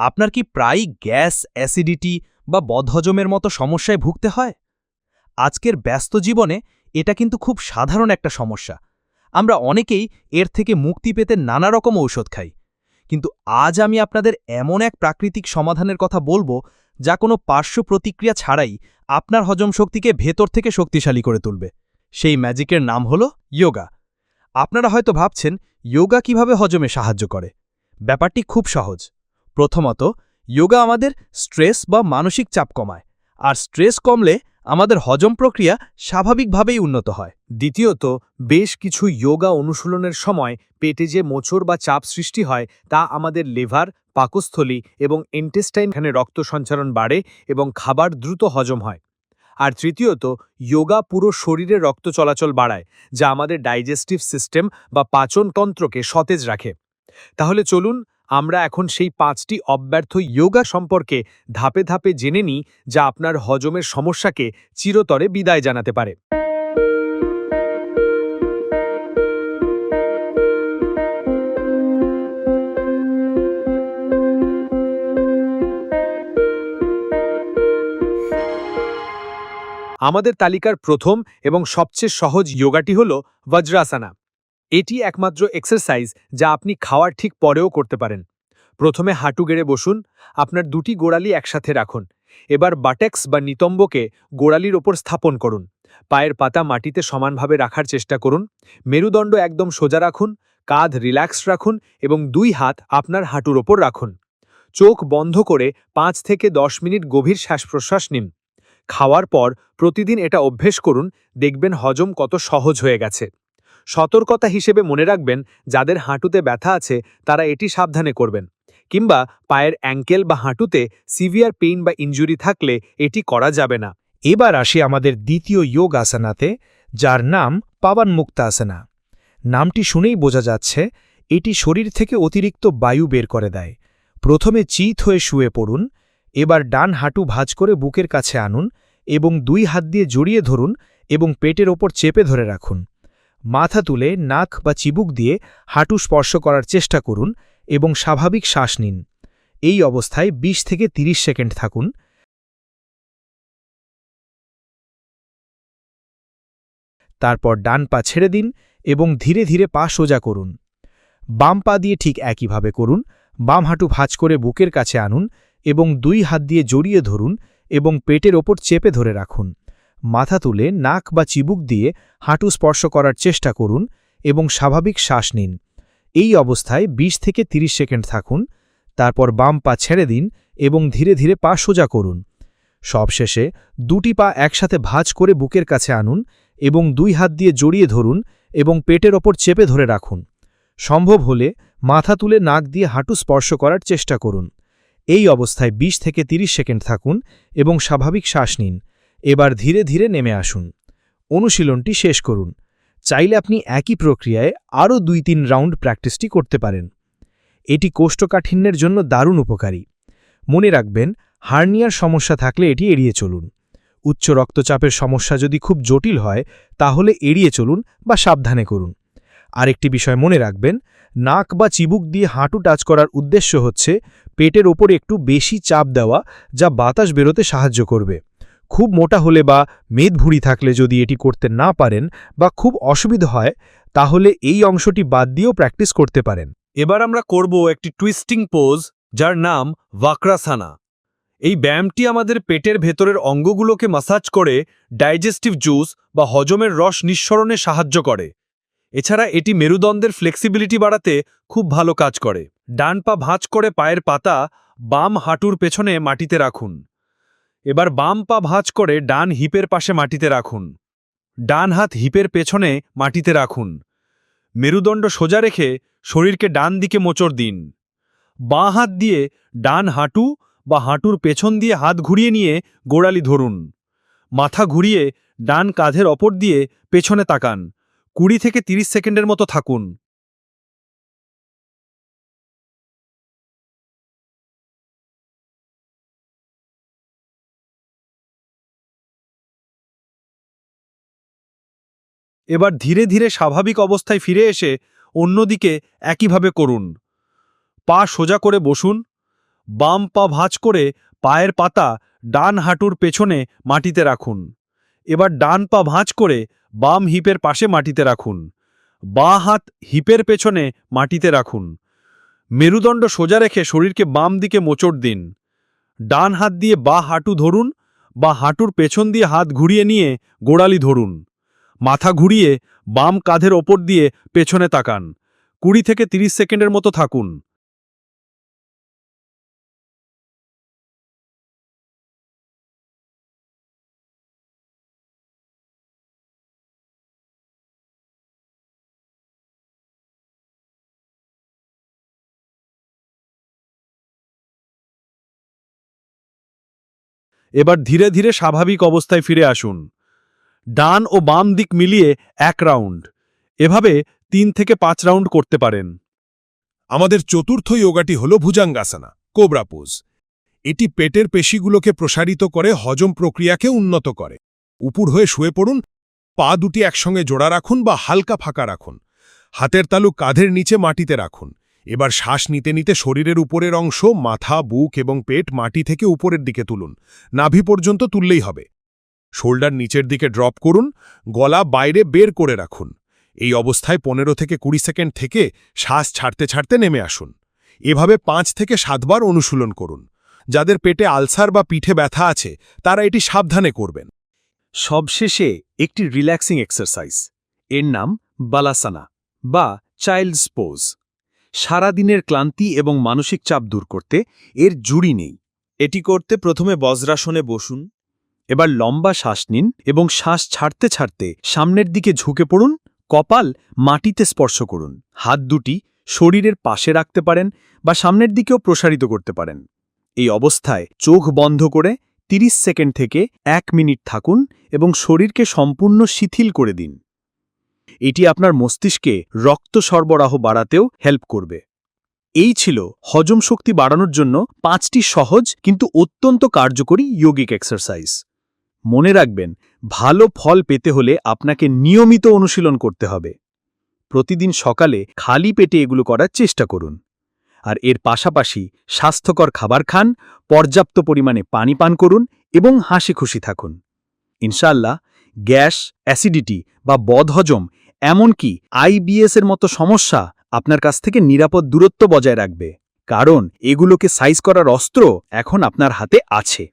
আপনার কি প্রায়ই গ্যাস, অ্যাসিডিটি বা বদহজমের মতো সমস্যায় ভুগতে হয়? আজকের ব্যস্ত জীবনে এটা কিন্তু খুব সাধারণ একটা সমস্যা। আমরা অনেকেই এর থেকে মুক্তি পেতে নানা রকম ঔষধ খাই। কিন্তু আজ আমি আপনাদের এমন এক প্রাকৃতিক সমাধানের কথা বলবো, যা কোনো পার্শ্ব প্রতিক্রিয়া ছাড়াই আপনার হজম শক্তিকে ভেতর থেকে শক্তিশালী করে তুলবে। সেই ম্যাজিকের নাম হলো যোগা। আপনারা হয়তো ভাবছেন, যোগা কিভাবে হজমে সাহায্য করে? ব্যাপারটি খুব সহজ। প্রথমত, যোগা আমাদের স্ট্রেস বা মানসিক চাপ কমায়, আর স্ট্রেস কমলে আমাদের হজম প্রক্রিয়া স্বাভাবিকভাবেই উন্নত হয়। দ্বিতীয়ত, বেশ কিছু যোগা অনুশীলনের সময় পেটে যে মোচড় বা চাপ সৃষ্টি হয় তা আমাদের লিভার, পাকস্থলী এবং ইন্টেস্টাইনে রক্ত সঞ্চালন বাড়ে এবং খাবার দ্রুত হজম হয়। আর তৃতীয়ত, যোগা পুরো শরীরে রক্ত চলাচল বাড়ায়, যা আমাদের ডাইজেস্টিভ সিস্টেম বা পাচনতন্ত্রকে সতেজ রাখে। তাহলে চলুন আমরা এখন সেই 5টি অব্যর্থ যোগা সম্পর্কে ধাপে ধাপে জেনে নিই, যা আপনার হজমের সমস্যাকে চিরতরে বিদায় জানাতে পারে। আমাদের তালিকার প্রথম এবং সবচেয়ে সহজ যোগাটি হল বজ্রাসনা। এটি একমাত্র এক্সারসাইজ যা আপনি খাওয়ার ঠিক পরেও করতে পারেন। প্রথমে হাঁটু গেড়ে বসুন, আপনার দুটি গোড়ালি একসাথে রাখুন। এবার বাটেক্স বা নিতম্বকে গোড়ালির ওপর স্থাপন করুন। পায়ের পাতা মাটিতে সমানভাবে রাখার চেষ্টা করুন। মেরুদণ্ড একদম সোজা রাখুন, কাঁধ রিল্যাক্স রাখুন এবং 2 হাত আপনার হাঁটুর ওপর রাখুন। চোখ বন্ধ করে 5 থেকে 10 মিনিট গভীর শ্বাস-প্রশ্বাস নিন। খাওয়ার পর প্রতিদিন এটা অভ্যেস করুন, দেখবেন হজম কত সহজ হয়ে গেছে। সতর্কতা হিসেবে মনে রাখবেন, যাদের হাঁটুতে ব্যথা আছে তারা এটি সাবধানে করবেন, কিংবা পায়ের অ্যাঙ্কেল বা হাঁটুতে সিভিয়ার পেইন বা ইনজুরি থাকলে এটি করা যাবে না। এবার আসি আমাদের দ্বিতীয় যোগ আসানাতে, যার নাম পাবান মুক্তাসনা। নামটি শুনেই বোঝা যাচ্ছে এটি শরীর থেকে অতিরিক্ত বায়ু বের করে দেয়। প্রথমে চিত হয়ে শুয়ে পড়ুন। এবার ডান হাঁটু ভাঁজ করে বুকের কাছে আনুন এবং 2 হাত দিয়ে জড়িয়ে ধরুন এবং পেটের ওপর চেপে ধরে রাখুন। মাথা তুলে নাক বা চিবুক দিয়ে হাঁটু স্পর্শ করার চেষ্টা করুন এবং স্বাভাবিক শ্বাস নিন। এই অবস্থায় 20 থেকে 30 সেকেন্ড থাকুন। তারপর ডান পা ছেড়ে দিন এবং ধীরে ধীরে পা সোজা করুন। বাম পা দিয়ে ঠিক একইভাবে করুন। বাম হাঁটু ভাঁজ করে বুকের কাছে আনুন এবং 2 হাত দিয়ে জড়িয়ে ধরুন এবং পেটের ওপর চেপে ধরে রাখুন। মাথা তুলে নাক বা চিবুক দিয়ে হাঁটু স্পর্শ করার চেষ্টা করুন এবং স্বাভাবিক শ্বাস নিন। এই অবস্থায় 20 থেকে 30 সেকেন্ড থাকুন। তারপর বাম পা ছেড়ে দিন এবং ধীরে ধীরে পা সোজা করুন। সবশেষে 2টি পা একসাথে ভাঁজ করে বুকের কাছে আনুন এবং 2 হাত দিয়ে জড়িয়ে ধরুন এবং পেটের ওপর চেপে ধরে রাখুন। সম্ভব হলে মাথা তুলে নাক দিয়ে হাঁটু স্পর্শ করার চেষ্টা করুন। এই অবস্থায় 20 থেকে 30 সেকেন্ড থাকুন এবং স্বাভাবিক শ্বাস নিন। এবার ধীরে ধীরে নেমে আসুন। অনুশীলনটি শেষ করুন। চাইলে আপনি একই প্রক্রিয়ায় আরও 2-3 রাউন্ড প্র্যাকটিসটি করতে পারেন। এটি কোষ্ঠকাঠিন্যের জন্য দারুণ উপকারী। মনে রাখবেন, হার্নিয়ার সমস্যা থাকলে এটি এড়িয়ে চলুন। উচ্চ রক্তচাপের সমস্যা যদি খুব জটিল হয় তাহলে এড়িয়ে চলুন বা সাবধানে করুন। আরেকটি বিষয় মনে রাখবেন, নাক বা চিবুক দিয়ে হাঁটু টাচ করার উদ্দেশ্য হচ্ছে পেটের ওপর একটু বেশি চাপ দেওয়া, যা বাতাস বেরোতে সাহায্য করবে। খুব মোটা হলে বা মেদভুঁড়ি থাকলে যদি এটি করতে না পারেন বা খুব অসুবিধা হয়, তাহলে এই অংশটি বাদ দিয়েও প্র্যাকটিস করতে পারেন। এবার আমরা করব একটি টুইস্টিং পোজ, যার নাম ভাক্রাসানা। এই ব্যায়ামটি আমাদের পেটের ভেতরের অঙ্গগুলোকে মাসাজ করে ডাইজেস্টিভ জুস বা হজমের রস নিঃসরণে সাহায্য করে। এছাড়া এটি মেরুদণ্ডের ফ্লেক্সিবিলিটি বাড়াতে খুব ভালো কাজ করে। ডান পা ভাঁজ করে পায়ের পাতা বাম হাঁটুর পেছনে মাটিতে রাখুন। এবার বাম পা ভাঁজ করে ডান হিপের পাশে মাটিতে রাখুন। ডান হাত হিপের পেছনে মাটিতে রাখুন। মেরুদণ্ড সোজা রেখে শরীরকে ডান দিকে মোচড় দিন। বাঁ হাত দিয়ে ডান হাঁটু বা হাঁটুর পেছন দিয়ে হাত ঘুরিয়ে নিয়ে গোড়ালি ধরুন। মাথা ঘুরিয়ে ডান কাঁধের ওপর দিয়ে পেছনে তাকান। 20 থেকে 30 সেকেন্ডের মতো থাকুন। এবার ধীরে ধীরে স্বাভাবিক অবস্থায় ফিরে এসে অন্যদিকে একইভাবে করুন। পা সোজা করে বসুন, বাম পা ভাঁজ করে পায়ের পাতা ডান হাঁটুর পেছনে মাটিতে রাখুন। এবার ডান পা ভাঁজ করে বাম হিপের পাশে মাটিতে রাখুন। বাঁ হাত হিপের পেছনে মাটিতে রাখুন। মেরুদণ্ড সোজা রেখে শরীরকে বাম দিকে মোচড় দিন। ডান হাত দিয়ে বাঁ হাঁটু ধরুন বা হাঁটুর পেছন দিয়ে হাত ঘুরিয়ে নিয়ে গোড়ালি ধরুন। মাথা ঘুরিয়ে বাম কাঁধের ওপর দিয়ে পেছনে তাকান। 20 থেকে 30 সেকেন্ডের মতো থাকুন। এবার ধীরে ধীরে স্বাভাবিক অবস্থায় ফিরে আসুন। ডান ও বাম দিক মিলিয়ে 1 রাউন্ড। এভাবে 3 থেকে 5 রাউন্ড করতে পারেন। আমাদের চতুর্থ যোগাটি হল ভুজাঙ্গাসনা, কোবরা পোজ। এটি পেটের পেশিগুলোকে প্রসারিত করে হজম প্রক্রিয়াকে উন্নত করে। উপর হয়ে শুয়ে পড়ুন, পা দুটি একসঙ্গে জোড়া রাখুন বা হালকা ফাঁকা রাখুন। হাতের তালু কাঁধের নিচে মাটিতে রাখুন। এবার শ্বাস নিতে নিতে শরীরের উপরের অংশ, মাথা, বুক এবং পেট মাটি থেকে উপরের দিকে তুলুন। নাভি পর্যন্ত তুললেই হবে। শোল্ডার নিচের দিকে ড্রপ করুন, গলা বাইরে বের করে রাখুন। এই অবস্থায় 15 থেকে 20 সেকেন্ড থেকে শ্বাস ছাড়তে ছাড়তে নেমে আসুন। এভাবে 5 থেকে 7 বার অনুশীলন করুন। যাদের পেটে আলসার বা পিঠে ব্যথা আছে তারা এটি সাবধানে করবেন। সবশেষে একটি রিল্যাক্সিং এক্সারসাইজ, এর নাম বালাসানা বা চাইল্ডস পোজ। সারাদিনের ক্লান্তি এবং মানসিক চাপ দূর করতে এর জুড়ি নেই। এটি করতে প্রথমে বজ্রাসনে বসুন। এবার লম্বা শ্বাস নিন এবং শ্বাস ছাড়তে ছাড়তে সামনের দিকে ঝুঁকে পড়ুন। কপাল মাটিতে স্পর্শ করুন। হাত দুটি শরীরের পাশে রাখতে পারেন বা সামনের দিকেও প্রসারিত করতে পারেন। এই অবস্থায় চোখ বন্ধ করে 30 সেকেন্ড থেকে 1 মিনিট থাকুন এবং শরীরকে সম্পূর্ণ শিথিল করে দিন। এটি আপনার মস্তিষ্কে রক্ত সরবরাহ বাড়াতেও হেল্প করবে। এই ছিল হজম শক্তি বাড়ানোর জন্য 5টি সহজ কিন্তু অত্যন্ত কার্যকরী যোগিক এক্সারসাইজ। মনে রাখবেন, ভালো ফল পেতে হলে আপনাকে নিয়মিত অনুশীলন করতে হবে। প্রতিদিন সকালে খালি পেটে এগুলো করার চেষ্টা করুন। আর এর পাশাপাশি স্বাস্থ্যকর খাবার খান, পর্যাপ্ত পরিমাণে পানি পান করুন এবং হাসি খুশি থাকুন। ইনশাআল্লাহ গ্যাস, অ্যাসিডিটি বা বদহজম, এমনকি আইবিএস এর মতো সমস্যা আপনার কাছ থেকে নিরাপদ দূরত্ব বজায় রাখবে। কারণ এগুলোকে সাইজ করার অস্ত্র এখন আপনার হাতে আছে।